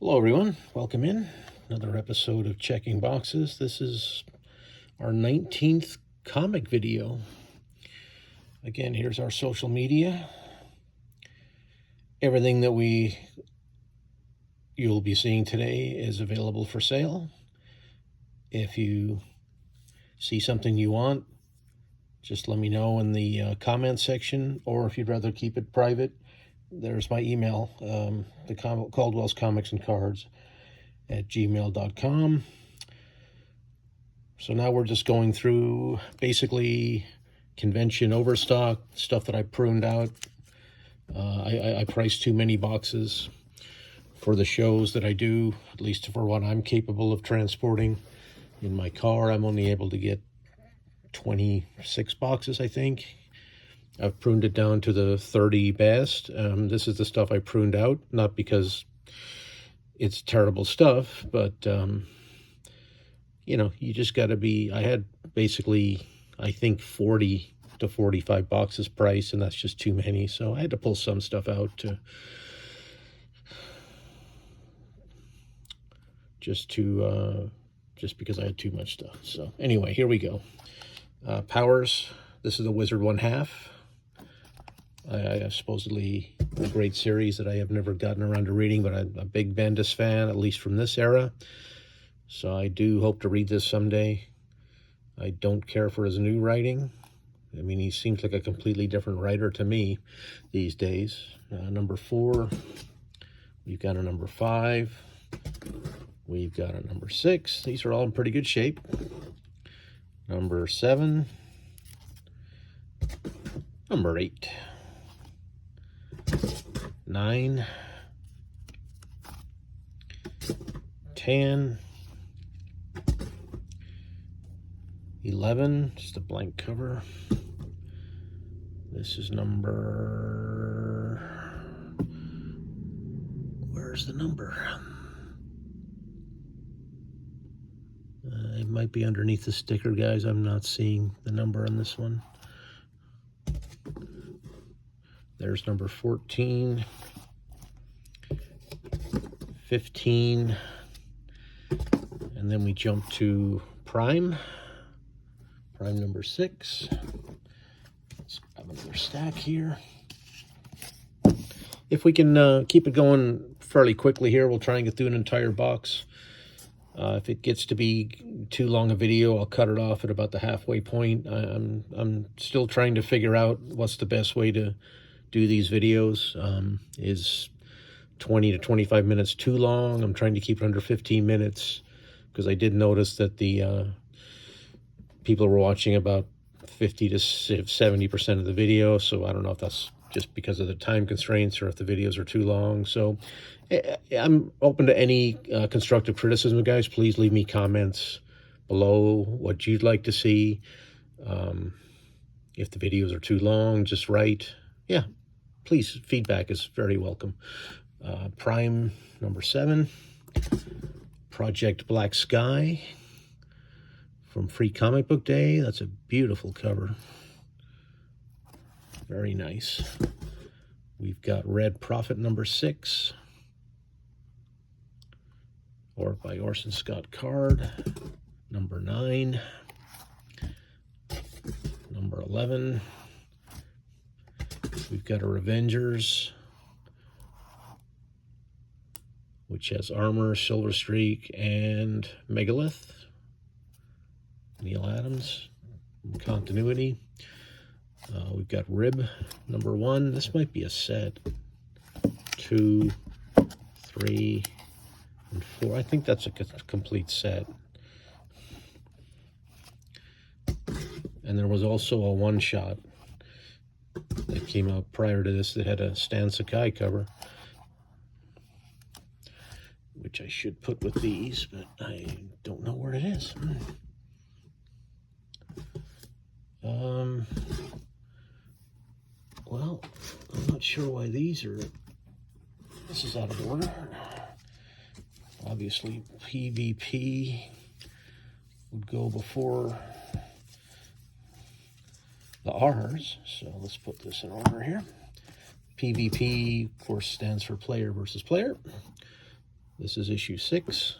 Hello everyone, welcome in. Another episode of Checking Boxes. This is our 19th comic video. Again, here's our social media. Everything that you'll be seeing today is available for sale. If you see something you want, just let me know in the comment section, or if you'd rather keep it private, there's my email, Caldwell's Comics and Cards at gmail.com. So now we're just going through basically convention overstock, stuff that I pruned out. I priced too many boxes for the shows that I do, at least for what I'm capable of transporting. In my car, I'm only able to get 26 boxes, I think. I've pruned it down to the 30 best. This is the stuff I pruned out, not because it's terrible stuff, but, you just got to be, I had basically, I think, 40 to 45 boxes priced, and that's just too many. So I had to pull some stuff out just because I had too much stuff. So anyway, here we go. Powers. This is the Wizard 1/2. I supposedly a great series that I have never gotten around to reading, but I'm a big Bendis fan, at least from this era. So I do hope to read this someday. I don't care for his new writing. I mean, he seems like a completely different writer to me these days. Number 4. We've got a number 5. We've got a number 6. These are all in pretty good shape. Number 7. Number 8. 9, 10, 11, just a blank cover. This is number, where's the number? It might be underneath the sticker, guys. I'm not seeing the number on this one. There's number 14, 15, and then we jump to Prime number 6. Let's grab another stack here. If we can keep it going fairly quickly here, we'll try and get through an entire box. If it gets to be too long a video, I'll cut it off at about the halfway point. I'm still trying to figure out what's the best way to do these videos. Is 20 to 25 minutes too long? I'm trying to keep it under 15 minutes because I did notice that the people were watching about 50 to 70% of the video. So I don't know if that's just because of the time constraints or if the videos are too long. So I'm open to any constructive criticism, guys. Please leave me comments below what you'd like to see. If the videos are too long, just write. Yeah, please, feedback is very welcome. Prime number 7, Project Black Sky from Free Comic Book Day. That's a beautiful cover. Very nice. We've got Red Prophet number 6, or by Orson Scott Card. Number 9, number 11. We've got a Revengers, which has Armor, Silver Streak, and Megalith. Neil Adams, Continuity. We've got Rib number 1. This might be a set. 2, 3, and 4. I think that's a complete set. And there was also a one-shot that came out prior to this that had a Stan Sakai cover, which I should put with these, but I don't know where it is. Well, I'm not sure why this is out of order. Obviously, PvP would go before the R's, so let's put this in order here. PvP, of course, stands for player versus player. This is issue 6.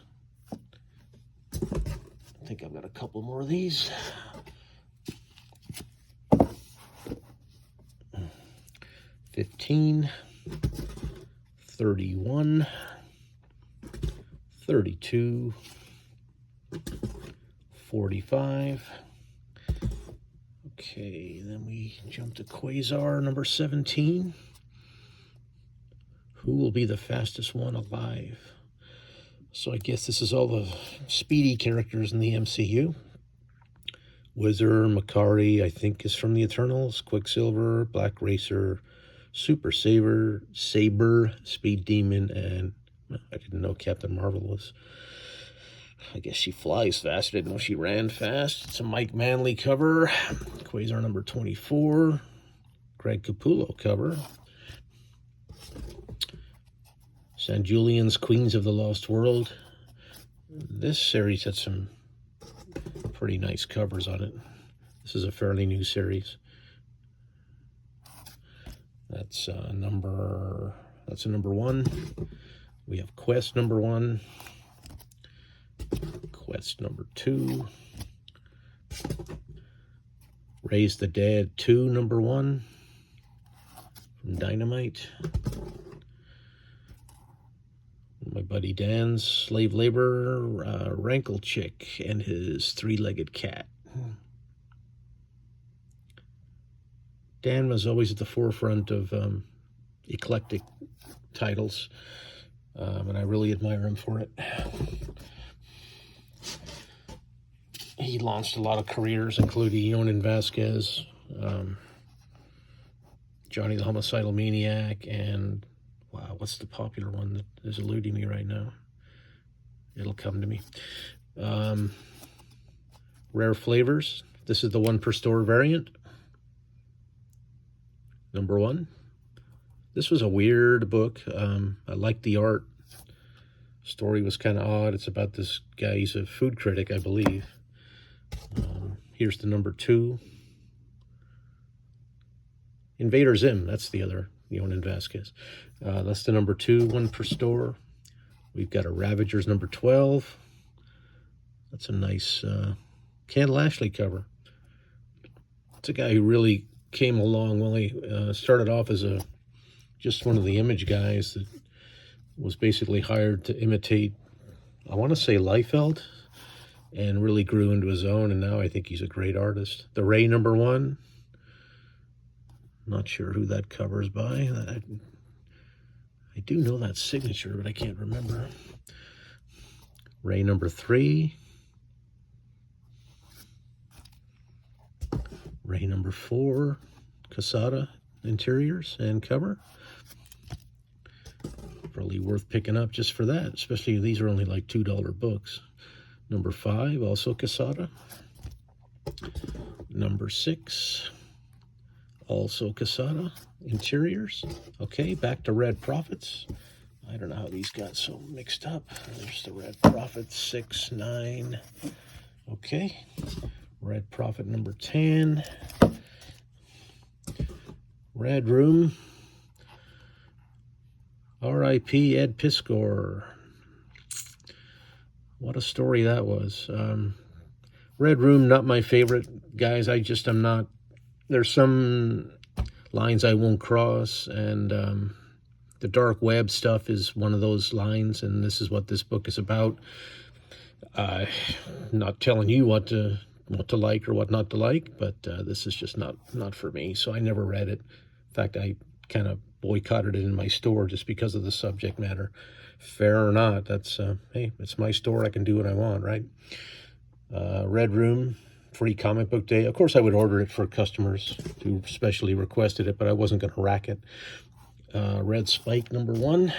I think I've got a couple more of these. 15, 31, 32, 45. Okay, then we jump to Quasar number 17. Who will be the fastest one alive? So I guess this is all the speedy characters in the MCU. Whizzer, Makari, I think, is from the Eternals. Quicksilver, Black Racer, Super Saber, Speed Demon, and I didn't know Captain Marvel was. I guess she flies fast. I didn't know she ran fast. It's a Mike Manley cover. Quasar number 24. Greg Capullo cover. San Julian's Queens of the Lost World. This series had some pretty nice covers on it. This is a fairly new series. That's a number 1. We have Quest number 1. Quest number 2. Raise the Dead 2 number 1 from Dynamite. My buddy Dan's Slave Labor, Rankle Chick and his 3-legged cat. Dan was always at the forefront of eclectic titles, and I really admire him for it. He launched a lot of careers, including Yonan Vasquez, Johnny the Homicidal Maniac, and wow, what's the popular one that is eluding me right now? It'll come to me. Rare Flavors. This is the 1 per store variant. Number 1. This was a weird book. I liked the art. Story was kind of odd. It's about this guy. He's a food critic, I believe. Here's the number 2. Invader Zim. That's the other Yonan Vasquez. That's the number 2, 1 per store. We've got a Ravagers number 12. That's a nice Candle Ashley cover. It's a guy who really came along. Well, he started off as just one of the Image guys that was basically hired to imitate, I want to say, Liefeld, and really grew into his own, and now I think he's a great artist. The Ray number 1. Not sure who that cover is by. I do know that signature, but I can't remember. Ray number 3. Ray number 4. Quesada interiors and cover. Probably worth picking up just for that, especially these are only like $2 books. Number 5, also Quesada. Number 6, also Quesada interiors. Okay, back to Red Prophets. I don't know how these got so mixed up. There's the Red Prophet 6, 9. Okay, Red Prophet number 10. Red Room. R.I.P. Ed Piskor. What a story that was. Red Room, not my favorite, guys. I'm not. There's some lines I won't cross, and the dark web stuff is one of those lines, and this is what this book is about. Not telling you what to like or what not to like, but this is just not for me, so I never read it. In fact, I kind of boycotted it in my store just because of the subject matter. Fair or not, that's, hey, it's my store. I can do what I want, right? Red Room, free comic book day. Of course, I would order it for customers who specially requested it, but I wasn't going to rack it. Red Spike number 1.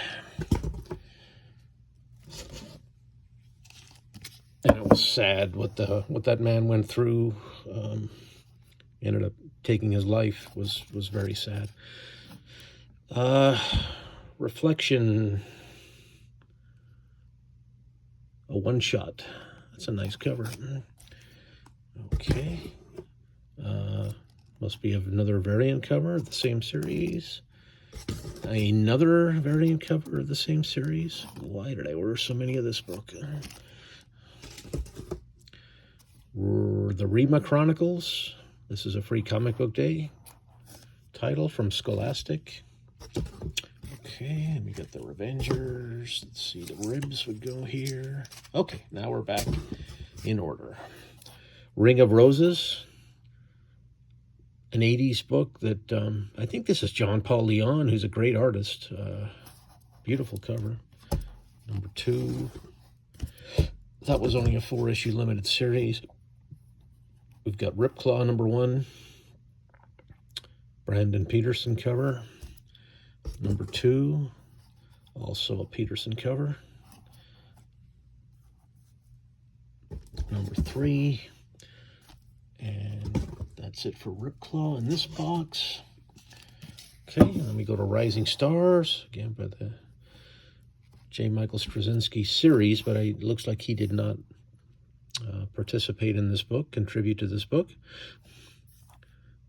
And it was sad what that man went through. Ended up taking his life. Was very sad. Reflection, a one-shot. That's a nice cover. Okay. Must be another variant cover of the same series. Another variant cover of the same series. Why did I order so many of this book? The Rima Chronicles. This is a free comic book day title from Scholastic. Okay, and we got the Revengers. Let's see, the ribs would go here. Okay, now we're back in order. Ring of Roses, an 80s book that I think this is John Paul Leon, who's a great artist. Beautiful cover. Number 2. That was only a 4-issue limited series. We've got Ripclaw number 1. Brandon Peterson cover. Number 2. Also a Peterson cover. Number 3. And that's it for Ripclaw in this box. Okay, and then we go to Rising Stars, again by the J. Michael Straczynski series, but it looks like he did not participate in this book, contribute to this book.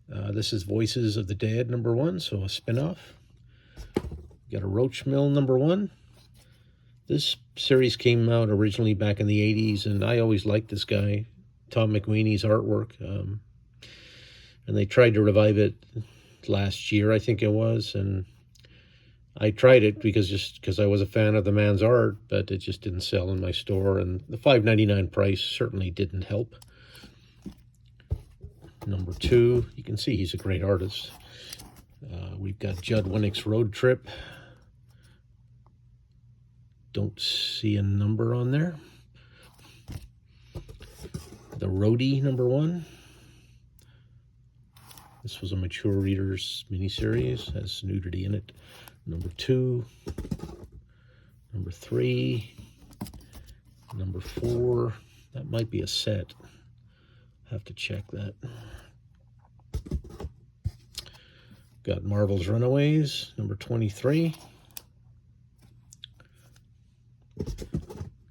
This is Voices of the Dead number 1, so a spin-off. Got a Roach Mill number 1. This series came out originally back in the 80s, and I always liked this guy, Tom McWeeney's artwork. And they tried to revive it last year, I think it was, and I tried it because I was a fan of the man's art, but it just didn't sell in my store, and the $5.99 price certainly didn't help. Number 2, you can see he's a great artist. We've got Judd Winnick's Road Trip. Don't see a number on there. The Roadie number 1. This was a mature reader's miniseries, has nudity in it. Number 2, number 3, number 4. That might be a set. Have to check that. Got Marvel's Runaways, number 23.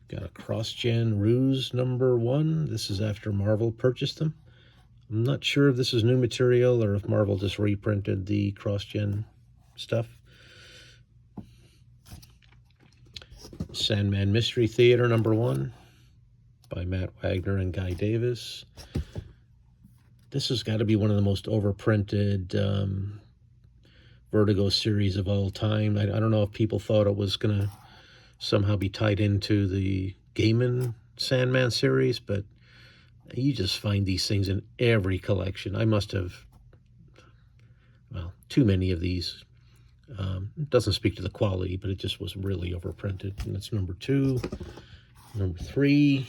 Got a Cross-Gen Ruse number 1. This is after Marvel purchased them. I'm not sure if this is new material or if Marvel just reprinted the Cross-Gen stuff. Sandman Mystery Theater number 1 by Matt Wagner and Guy Davis. This has got to be one of the most overprinted Vertigo series of all time. I don't know if people thought it was going to somehow be tied into the Gaiman Sandman series, but you just find these things in every collection. I must have, well, too many of these. It doesn't speak to the quality, but it just was really overprinted. And that's number 2. Number 3.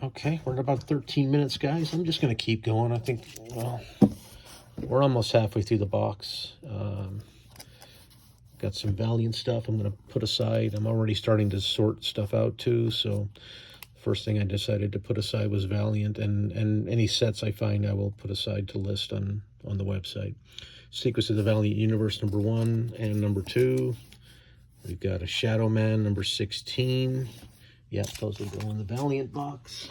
Okay, we're at about 13 minutes, guys. I'm just going to keep going. I think, well, we're almost halfway through the box. Got some Valiant stuff I'm going to put aside. I'm already starting to sort stuff out, too, so first thing I decided to put aside was Valiant, and any sets I find I will put aside to list on the website. Secrets of the Valiant Universe number 1 and number 2. We've got a Shadow Man number 16. Yep, those will go in the Valiant box.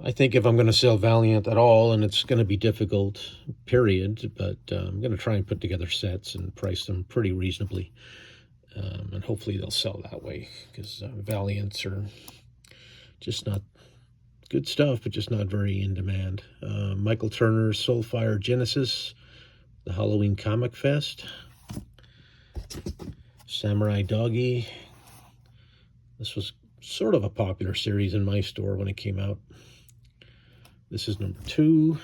I think if I'm going to sell Valiant at all, and it's going to be difficult, period, but I'm going to try and put together sets and price them pretty reasonably. And hopefully they'll sell that way, because Valiants are just not good stuff, but just not very in demand. Michael Turner's Soulfire Genesis, the Halloween Comic Fest. Samurai Doggy. This was sort of a popular series in my store when it came out. This is number 2.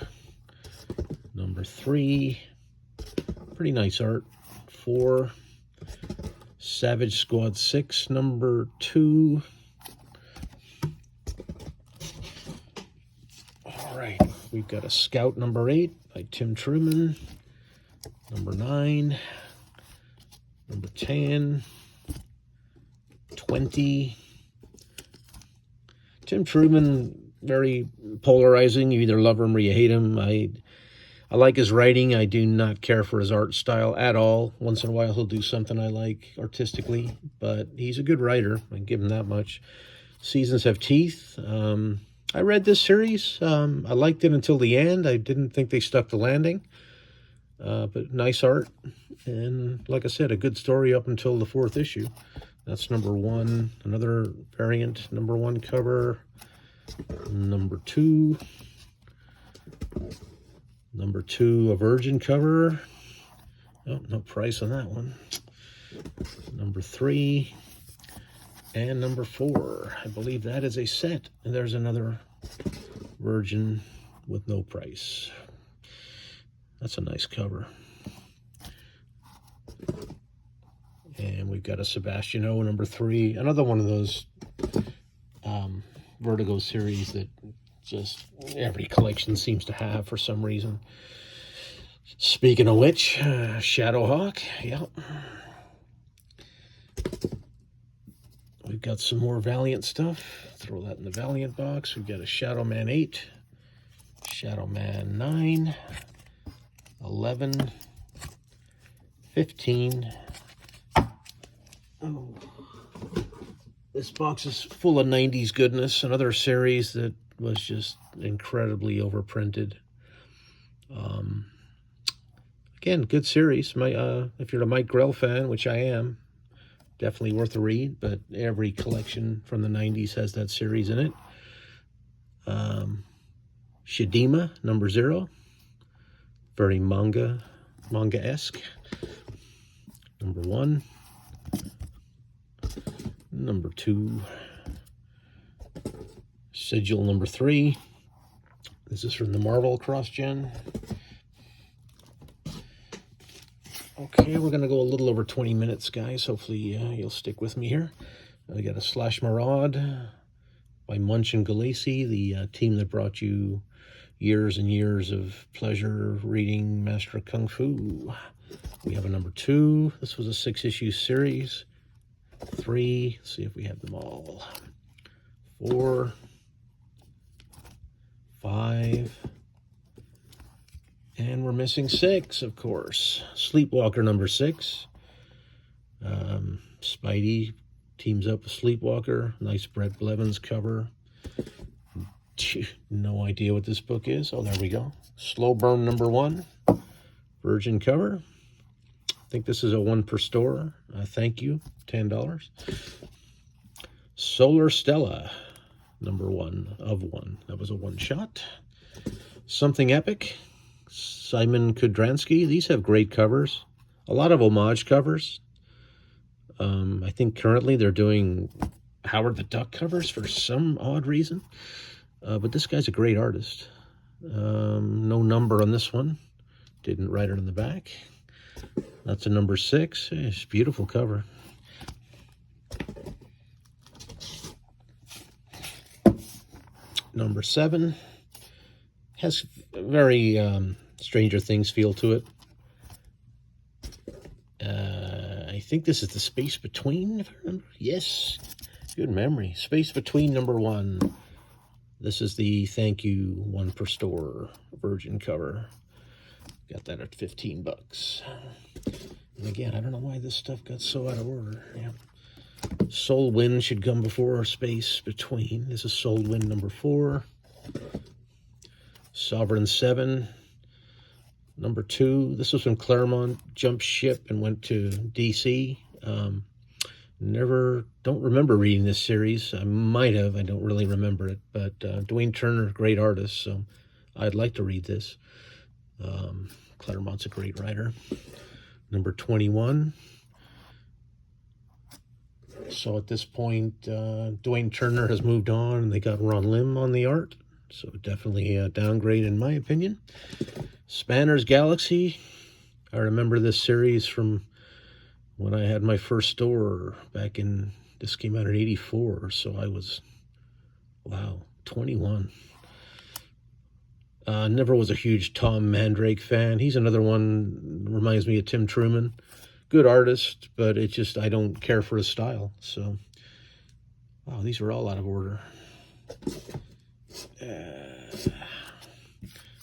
Number 3. Pretty nice art. 4. Savage Squad 6, number 2. All right, we've got a Scout number 8 by Tim Truman. Number 9. Number 10. 20. Tim Truman, very polarizing. You either love him or you hate him. I like his writing. I do not care for his art style at all. Once in a while, he'll do something I like artistically, but he's a good writer. I give him that much. Seasons Have Teeth. I read this series. I liked it until the end. I didn't think they stuck the landing. But nice art. And like I said, a good story up until the 4th issue. That's number 1. Another variant, number 1 cover. Number 2. Number 2, a Virgin cover. Oh, no price on that one. Number 3. And number 4. I believe that is a set. And there's another Virgin with no price. That's a nice cover. And we've got a Sebastiano, number 3. Another one of those Vertigo series that just every collection seems to have for some reason. Speaking of which, Shadowhawk. Yep. We've got some more Valiant stuff. Throw that in the Valiant box. We've got a Shadowman 8, Shadowman 9, 11, 15. Oh, this box is full of 90s goodness. Another series that was just incredibly overprinted. Again, good series. If you're a Mike Grell fan, which I am, definitely worth a read. But every collection from the 90s has that series in it. Shadima, number 0. Very manga-esque. Number 1. Number 2. Sigil, number 3. This is from the Marvel cross-gen. Okay, we're going to go a little over 20 minutes, guys. Hopefully you'll stick with me here. We got a Slash Maraud by Munch and Galassi, the team that brought you years and years of pleasure reading Master of Kung Fu. We have a number 2. This was a 6-issue series. 3. Let's see if we have them all. 4. 5. And we're missing 6, of course. Sleepwalker number 6. Spidey teams up with Sleepwalker. Nice Brett Blevins cover. No idea what this book is. Oh, there we go. Slow Burn number 1. Virgin cover. I think this is a 1 per store. Thank you. $10. Solar Stella number 1 of 1. That was a 1-shot. Something Epic. Simon Kudransky. These have great covers. A lot of homage covers. I think currently they're doing Howard the Duck covers for some odd reason. But this guy's a great artist. No number on this one. Didn't write it on the back. That's a number 6. It's a beautiful cover. Number 7 has a very Stranger Things feel to it. I think this is the Space Between, if I remember. Yes, good memory. Space Between number 1. This is the thank you 1 per store Virgin cover. Got that at $15. And again, I don't know why this stuff got so out of order. Yeah. Soul Wind should come before Space Between. This is Soul Wind number 4. Sovereign 7. Number 2. This was when Claremont jumped ship and went to DC. Don't remember reading this series. I might have. I don't really remember it. But Dwayne Turner, great artist, so I'd like to read this. Claremont's a great writer. Number 21. So at this point, Dwayne Turner has moved on, and they got Ron Lim on the art. So definitely a downgrade in my opinion. Spanner's Galaxy. I remember this series from when I had my first store back in, this came out in '84, so I was, wow, 21. Never was a huge Tom Mandrake fan. He's another one, reminds me of Tim Truman. Good artist, but it just, I don't care for his style. So, wow, these are all out of order.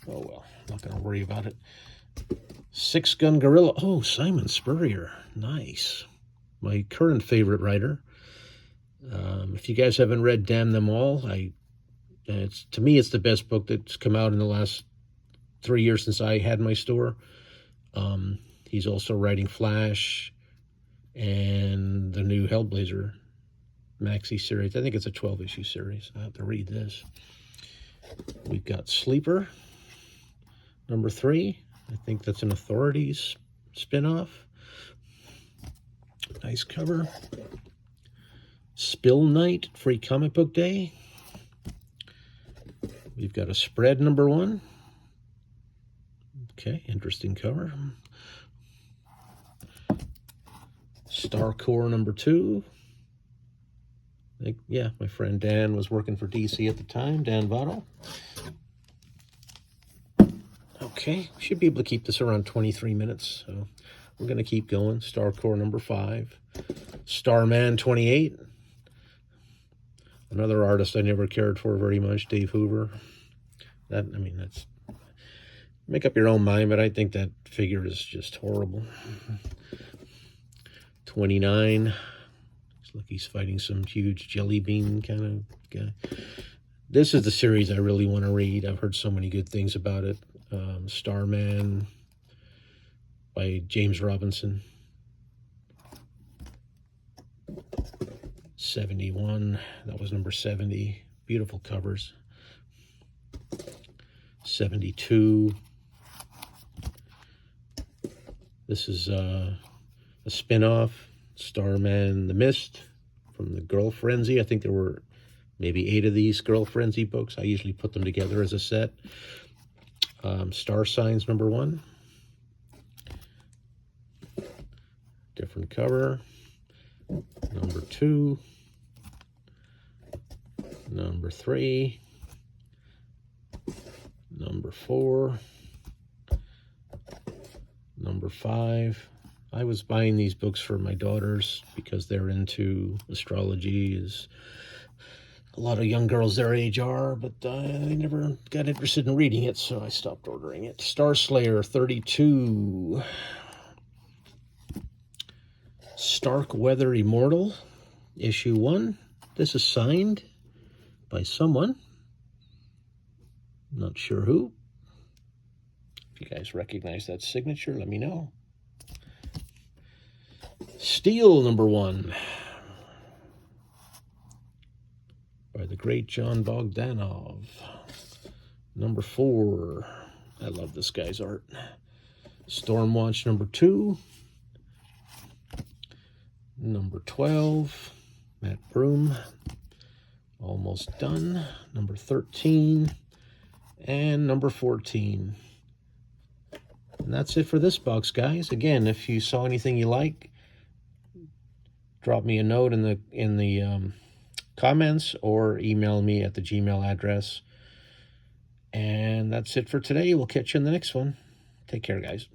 Oh, well, not going to worry about it. Six Gun Gorilla. Oh, Simon Spurrier. Nice. My current favorite writer. If you guys haven't read Damn Them All, I To me, it's the best book that's come out in the last 3 years since I had my store. He's also writing Flash and the new Hellblazer maxi series. I think it's a 12-issue series. I have to read this. We've got Sleeper, number 3. I think that's an Authorities spinoff. Nice cover. Spill Night, Free Comic Book Day. We've got a Spread, number 1. Okay, interesting cover. Starcore, number 2. Yeah, my friend Dan was working for DC at the time, Dan Votto. Okay, should be able to keep this around 23 minutes, so we're going to keep going. Starcore, number 5. Starman 28. Another artist I never cared for very much, Dave Hoover. That's... Make up your own mind, but I think that figure is just horrible. 29. Looks like he's fighting some huge jelly bean kind of guy. This is the series I really want to read. I've heard so many good things about it. Starman by James Robinson. 71. That was number 70. Beautiful covers. 72. This is a spin-off, Starman the Mist from the Girl Frenzy. I think there were maybe 8 of these Girl Frenzy books. I usually put them together as a set. Star Signs, number 1. Different cover. Number 2. Number 3. Number 4. Number 5. I was buying these books for my daughters because they're into astrology, as a lot of young girls their age are, but I never got interested in reading it, so I stopped ordering it. Star Slayer 32. Starkweather Immortal, issue 1. This is signed by someone. Not sure who. If you guys recognize that signature, let me know. Steel, number 1. By the great John Bogdanov. Number 4. I love this guy's art. Stormwatch, number 2. Number 12. Matt Broom. Almost done. Number 13. And number 14. And that's it for this box, guys. Again, if you saw anything you like, drop me a note in the comments or email me at the Gmail address. And that's it for today. We'll catch you in the next one. Take care, guys.